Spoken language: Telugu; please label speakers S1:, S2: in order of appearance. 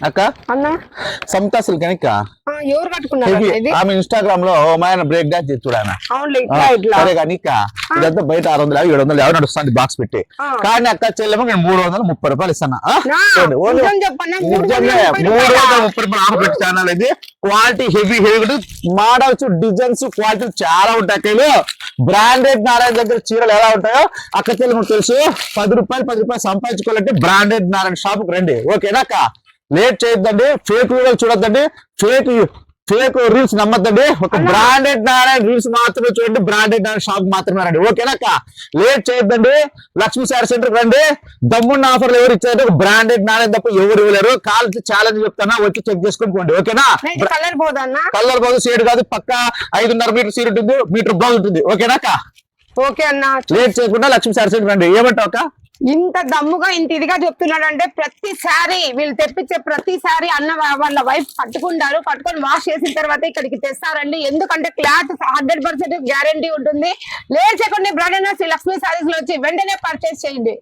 S1: అక్క
S2: అన్న
S1: సమతా సిల్క్ అని
S2: ఎవరు కట్టుకున్నారు
S1: ఆమె ఇన్స్టాగ్రామ్ లో ఆయన బ్రేక్ డాన్స్ చేసి చూడాను సరే కానీ ఇదంతా బయట 600 700 ఎవరు నడుస్తుంది బాక్స్ పెట్టి కానీ అక్క చెల్లెమో నేను 330 రూపాయలు ఇస్తాను. 330 రూపాయలు ఆఫర్ పెట్టి ఛానల్ ఇది. Quality heavy models designs quality చాలా ఉంటాయి. బ్రాండెడ్ నారాయణ దగ్గర చీరలు ఎలా ఉంటాయో అక్క చెల్లెమో తెలుసు. 10 రూపాయలు సంపాదించుకోవాలంటే బ్రాండెడ్ నారాయణ షాప్ కు రండి. ఓకేనా అక్క? లేట్ చేయొద్దండి, ఫేక్ వీడియోలు చూడొద్దండి, ఫేక్ రీల్స్ నమ్మద్దండి. ఒక బ్రాండెడ్ నారాయణ రీల్స్ మాత్రమే చూడండి, బ్రాండెడ్ నారాయణ షాప్ మాత్రమే రండి. ఓకేనాక? లేట్ చేయొద్దండి, లక్ష్మీ శారీ సెంటర్ రండి. దమ్మున్న ఆఫర్లు ఎవరు ఇచ్చారు? బ్రాండెడ్ నారాయణ తప్ప ఎవరు ఇవ్వలేరు. కాల్ ఛాలెంజ్ చెప్తానా, వచ్చి చెక్ చేసుకొని పోండి. ఓకేనా? కలర్ పోదు, షేడ్ కాదు, పక్క 5.5 మీటర్ సీట్ ఉంటుంది, మీటర్ బ్లౌజ్ ఉంటుంది. ఓకేనాక?
S2: ఓకే అన్న,
S1: లేట్ చేయకుండా లక్ష్మీ శారీ సెంటర్ రండి. ఏమంటావు అక్క?
S2: ఇంత దమ్ముగా ఇంత ఇదిగా చెప్తున్నాడంటే ప్రతిసారి వీళ్ళు తెప్పించే ప్రతిసారి అన్న వాళ్ళ వైఫ్ పట్టుకొని వాష్ చేసిన తర్వాత ఇక్కడికి తెస్తారండి. ఎందుకంటే క్లాత్ 100% గ్యారంటీ ఉంటుంది. లేట్ చేయకుండా బ్రాండెడ్ లక్ష్మీ సారీస్ లో వచ్చి వెంటనే పర్చేస్ చేయండి.